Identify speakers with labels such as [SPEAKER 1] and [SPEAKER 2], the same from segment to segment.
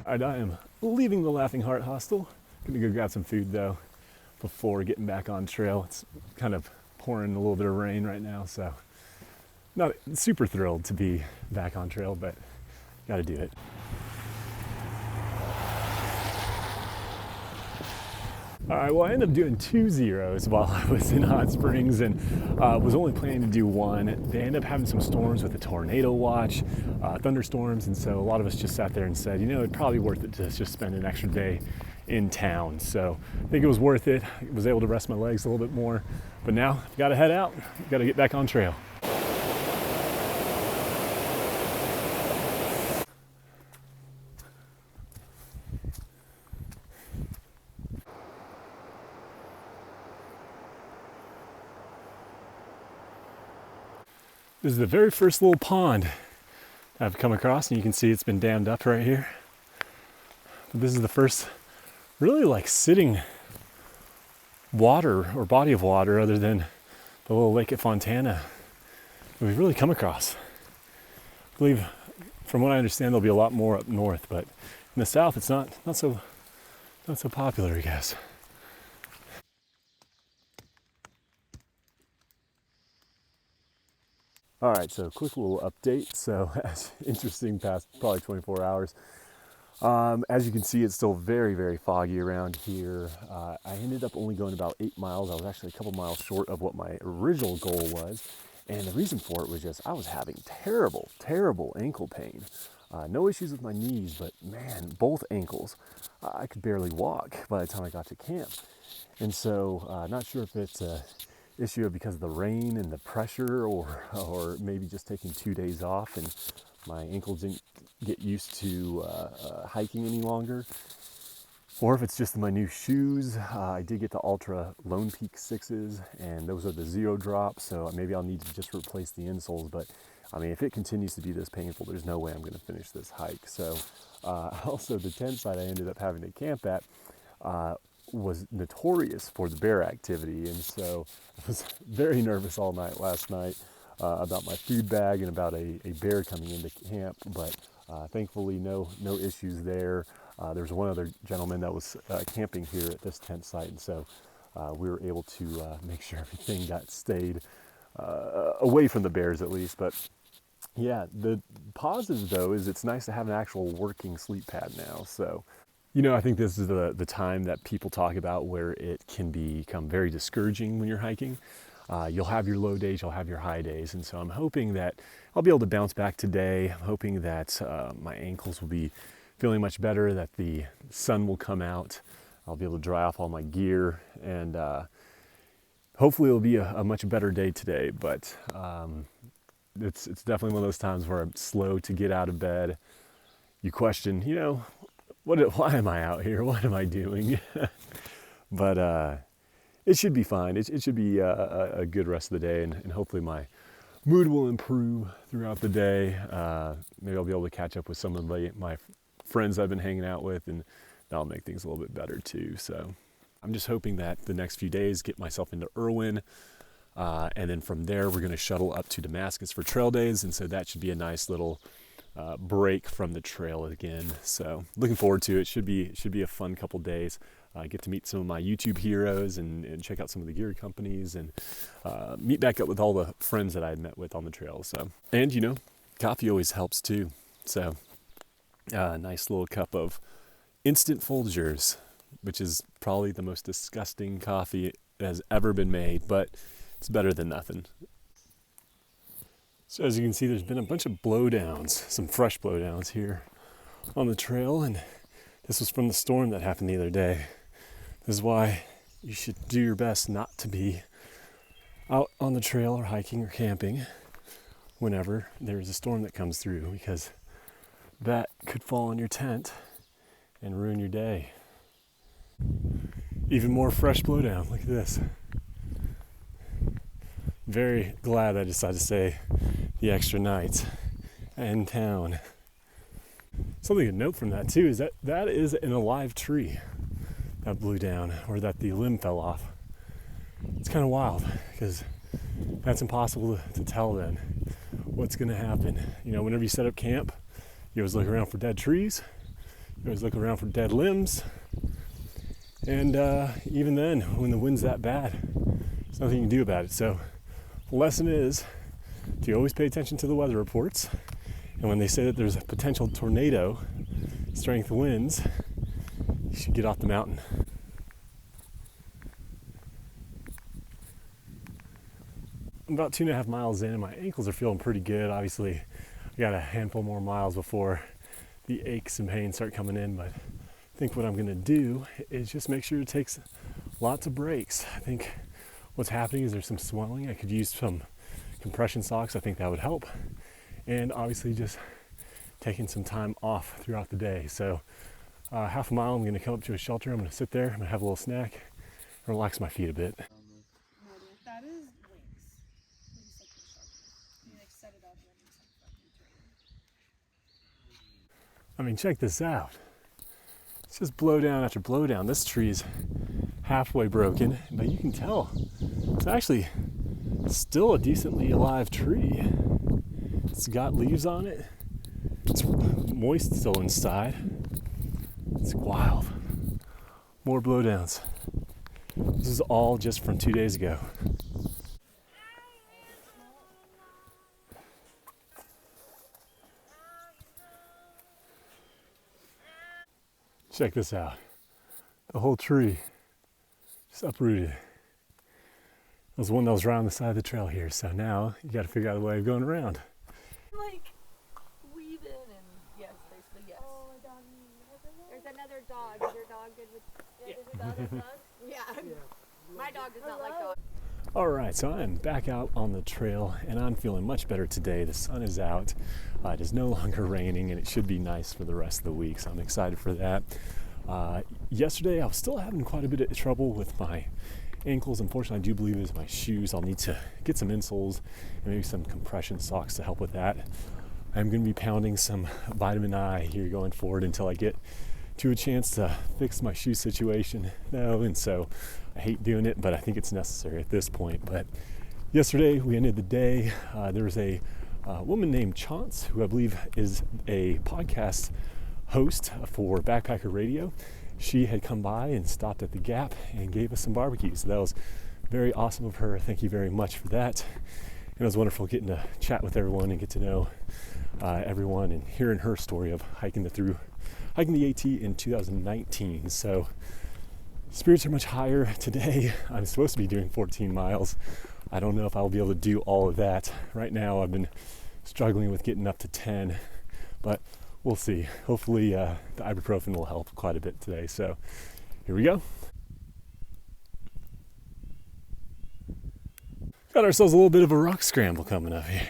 [SPEAKER 1] I am leaving the Laughing Heart Hostel. Gonna go grab some food though before getting back on trail. It's kind of pouring a little bit of rain right now, so not super thrilled to be back on trail, but gotta do it. All right, well, I ended up doing 2 zeros while I was in Hot Springs and was only planning to do 1. They ended up having some storms with a tornado watch, thunderstorms, and so a lot of us just sat there and said, you know, it'd probably worth it to just spend an extra day in town. So I think it was worth it. I was able to rest my legs a little bit more, but now I've got to head out, got to get back on trail. This is the very first little pond I've come across, and you can see it's been dammed up right here. But this is the first really like sitting water or body of water other than the little lake at Fontana that we've really come across. I believe, from what I understand, there'll be a lot more up north, but in the south it's not so popular, I guess. All right, so quick little update. So interesting past probably 24 hours. As you can see, it's still very, very foggy around here. I ended up only going about 8 miles. I was actually a couple miles short of what my original goal was. And the reason for it was just I was having terrible, terrible ankle pain. No issues with my knees, but man, both ankles. I could barely walk by the time I got to camp. And so not sure if it's a issue because of the rain and the pressure, or maybe just taking 2 days off and my ankles didn't get used to hiking any longer, or if it's just my new shoes. I did get the Ultra Lone Peak 6s, and those are the 0 drop, so maybe I'll need to just replace the insoles. But I mean, if it continues to be this painful, there's no way I'm going to finish this hike. So also the tent site I ended up having to camp at was notorious for the bear activity, and so I was very nervous all night last night about my food bag and about a bear coming into camp, but thankfully no issues there. There was one other gentleman that was camping here at this tent site, and so we were able to make sure everything got stayed away from the bears at least. But yeah, the positive though is it's nice to have an actual working sleep pad now. So you know, I think this is the time that people talk about where it can become very discouraging when you're hiking. You'll have your low days, you'll have your high days. And so I'm hoping that I'll be able to bounce back today. I'm hoping that my ankles will be feeling much better, that the sun will come out. I'll be able to dry off all my gear, and hopefully it'll be a much better day today. But it's definitely one of those times where I'm slow to get out of bed. You question, you know, why am I out here? What am I doing? But it should be fine. It should be a good rest of the day, and hopefully my mood will improve throughout the day. Maybe I'll be able to catch up with some of my friends I've been hanging out with, and that'll make things a little bit better too. So I'm just hoping that the next few days get myself into Irwin, and then from there we're going to shuttle up to Damascus for trail days, and so that should be a nice little break from the trail again. So looking forward to it. Should be a fun couple days. Get to meet some of my YouTube heroes and check out some of the gear companies, and meet back up with all the friends that I had met with on the trail. So, and you know, coffee always helps too. So nice little cup of instant Folgers, which is probably the most disgusting coffee that has ever been made, but it's better than nothing. So as you can see, there's been a bunch of blowdowns, some fresh blowdowns here on the trail, and this was from the storm that happened the other day. This is why you should do your best not to be out on the trail or hiking or camping whenever there's a storm that comes through, because that could fall on your tent and ruin your day. Even more fresh blowdown. Look at this. Very glad I decided to stay the extra night in town. Something to note from that too is that is an alive tree that blew down, or that the limb fell off. It's kind of wild, because that's impossible to tell then what's going to happen. You know, whenever you set up camp, you always look around for dead trees. You always look around for dead limbs. And even then, when the wind's that bad, there's nothing you can do about it. So the lesson is to always pay attention to the weather reports. And when they say that there's a potential tornado strength winds, you should get off the mountain. I'm about 2.5 miles in and my ankles are feeling pretty good. Obviously, I got a handful more miles before the aches and pains start coming in, but I think what I'm gonna do is just make sure to take lots of breaks. I think what's happening is there's some swelling. I could use some compression socks. I think that would help. And obviously just taking some time off throughout the day. So half a mile, I'm gonna come up to a shelter. I'm gonna sit there, I'm gonna have a little snack, and relax my feet a bit.
[SPEAKER 2] That is wings. You like set it up and it's like fucking tree.
[SPEAKER 1] I mean, check this out. It's just blowdown after blowdown. This tree's halfway broken, but you can tell it's actually still a decently alive tree. It's got leaves on it. It's moist still inside. It's wild. More blowdowns. This is all just from 2 days ago. Check this out. The whole tree just uprooted. It was one that was right on the side of the trail here, so now you got to figure out a way of going around.
[SPEAKER 3] Like weave in and yes, basically yes.
[SPEAKER 2] Oh, my dog.
[SPEAKER 3] There's another dog. Is your dog good with? Yeah. There's another dog. Yeah. My dog does not like dogs.
[SPEAKER 1] All right, so I'm back out on the trail and I'm feeling much better today. The sun is out. It is no longer raining and it should be nice for the rest of the week, so I'm excited for that. Yesterday I was still having quite a bit of trouble with my ankles. Unfortunately, I do believe it is my shoes. I'll need to get some insoles and maybe some compression socks to help with that. I'm going to be pounding some vitamin I here going forward until I get to a chance to fix my shoe situation though, and so I hate doing it, but I think it's necessary at this point. But yesterday we ended the day. There was a woman named Chance, who I believe is a podcast host for Backpacker Radio. She had come by and stopped at the Gap and gave us some barbecue. So that was very awesome of her. Thank you very much for that. And it was wonderful getting to chat with everyone and get to know everyone and hearing her story of hiking the AT in 2019. So spirits are much higher today. I'm supposed to be doing 14 miles. I don't know if I'll be able to do all of that. Right now I've been struggling with getting up to 10, but we'll see. Hopefully the ibuprofen will help quite a bit today. So here we go. Got ourselves a little bit of a rock scramble coming up here.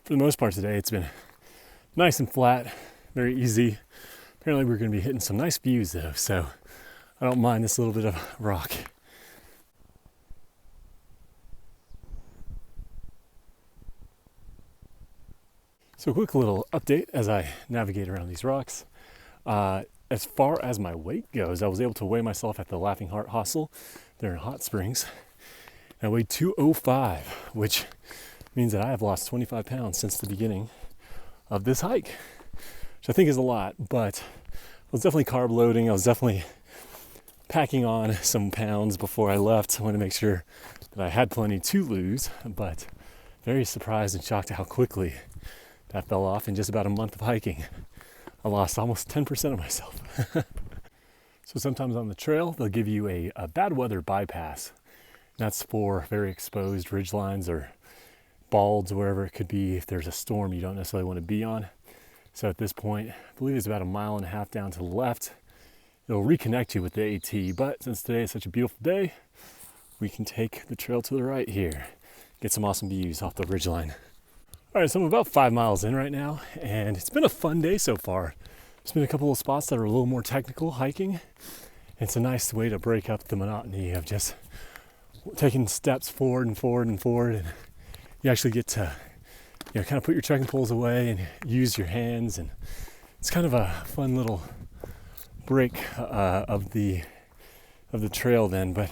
[SPEAKER 1] For the most part today, it's been nice and flat, very easy. Apparently we're going to be hitting some nice views though, so I don't mind this little bit of rock. So a quick little update as I navigate around these rocks. As far as my weight goes, I was able to weigh myself at the Laughing Heart Hostel there in Hot Springs. I weighed 205, which means that I have lost 25 pounds since the beginning of this hike, which I think is a lot, but I was definitely carb loading. I was definitely packing on some pounds before I left. I wanted to make sure that I had plenty to lose, but very surprised and shocked at how quickly that fell off in just about a month of hiking. I lost almost 10% of myself. So sometimes on the trail, they'll give you a bad weather bypass. That's for very exposed ridgelines or balds, wherever it could be if there's a storm you don't necessarily want to be on. So at this point, I believe it's about 1.5 miles down to the left. It'll reconnect you with the AT, but since today is such a beautiful day, we can take the trail to the right here, get some awesome views off the ridgeline. All right, so I'm about 5 miles in right now, and it's been a fun day so far. There's been a couple of spots that are a little more technical hiking. It's a nice way to break up the monotony of just taking steps forward and forward and forward, and you actually get to, kind of put your trekking poles away and use your hands, and it's kind of a fun little break of the trail then. But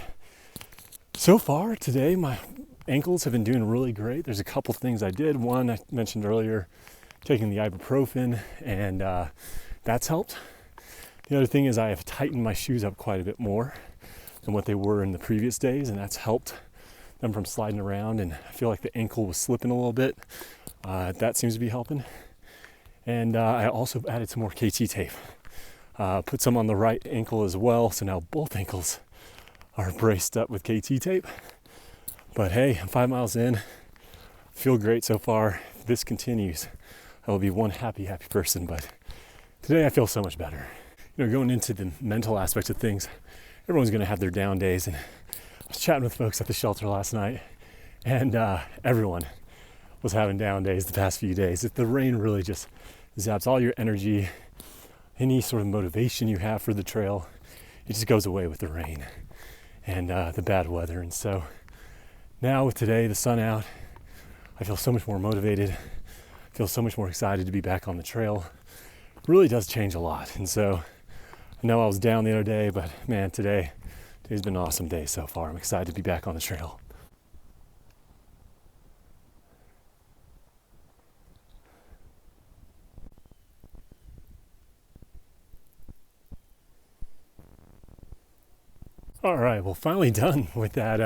[SPEAKER 1] so far today, my ankles have been doing really great. There's a couple things I did. One, I mentioned earlier, taking the ibuprofen, and That's helped. The other thing is I have tightened my shoes up quite a bit more than what they were in the previous days, and that's helped them from sliding around, and I feel like the ankle was slipping a little bit. That seems to be helping. And I also added some more KT tape. Put some on the right ankle as well, so now both ankles are braced up with KT tape. But hey, I'm 5 miles in. Feel great so far. If this continues, I will be one happy person, but today I feel so much better. You know, going into the mental aspects of things, everyone's gonna have their down days, and I was chatting with folks at the shelter last night, and everyone was having down days the past few days. If the rain really just zaps all your energy, any sort of motivation you have for the trail, it just goes away with the rain and the bad weather. And so now with today, the sun out, I feel so much more motivated. I feel so much more excited to be back on the trail. It really does change a lot. And so I know I was down the other day, but man, today's been an awesome day so far. I'm excited to be back on the trail. All right, well, finally done with that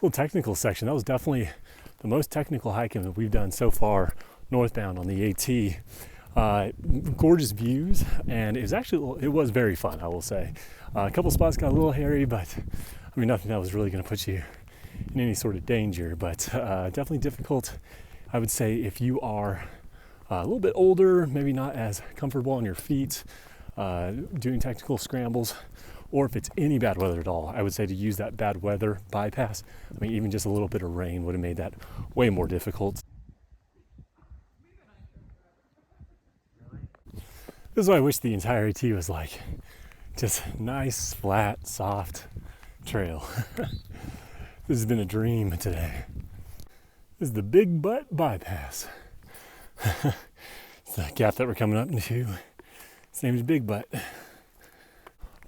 [SPEAKER 1] little technical section. That was definitely the most technical hiking that we've done so far northbound on the AT. Gorgeous views, and it was very fun, I will say. A couple spots got a little hairy, but I mean, nothing that was really going to put you in any sort of danger, but definitely difficult. I would say if you are a little bit older, maybe not as comfortable on your feet, doing technical scrambles, or if it's any bad weather at all, I would say to use that bad weather bypass. I mean, even just a little bit of rain would have made that way more difficult. This is why I wish the entire AT was like just nice, flat, soft trail. This has been a dream today. This is the Big Butt Bypass. It's the gap that we're coming up into. Its name is Big Butt.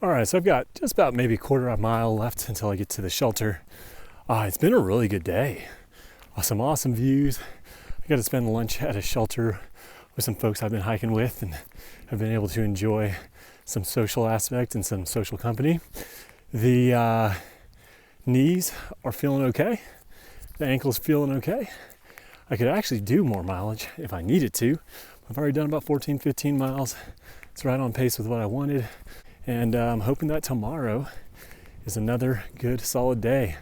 [SPEAKER 1] All right, so I've got just about maybe a quarter of a mile left until I get to the shelter. It's been a really good day. Some awesome views. I got to spend lunch at a shelter with some folks I've been hiking with, and have been able to enjoy some social aspect and some social company. The knees are feeling okay. The ankle's feeling okay. I could actually do more mileage if I needed to. I've already done about 14, 15 miles. It's right on pace with what I wanted. And I'm hoping that tomorrow is another good solid day.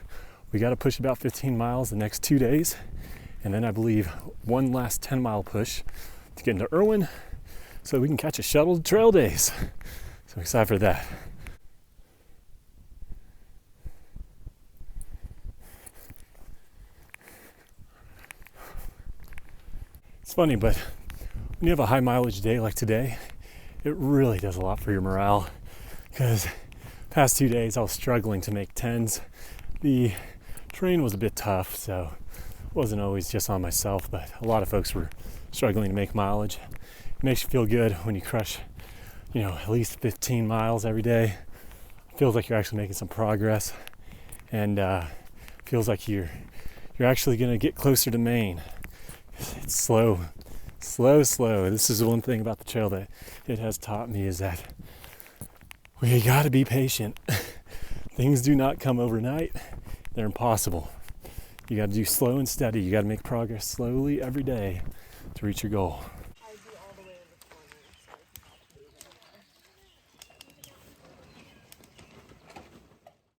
[SPEAKER 1] We got to push about 15 miles the next 2 days. And then I believe one last 10-mile push to get into Irwin so we can catch a shuttle to trail days. So I'm excited for that. It's funny, but when you have a high mileage day like today, it really does a lot for your morale. Because past 2 days I was struggling to make 10s. The terrain was a bit tough, so it wasn't always just on myself, but a lot of folks were struggling to make mileage. It makes you feel good when you crush, at least 15 miles every day. It feels like you're actually making some progress, and feels like you're actually going to get closer to Maine. It's slow. This is the one thing about the trail that it has taught me, is that we gotta be patient. Things do not come overnight. They're impossible. You gotta do slow and steady. You gotta make progress slowly every day to reach your goal.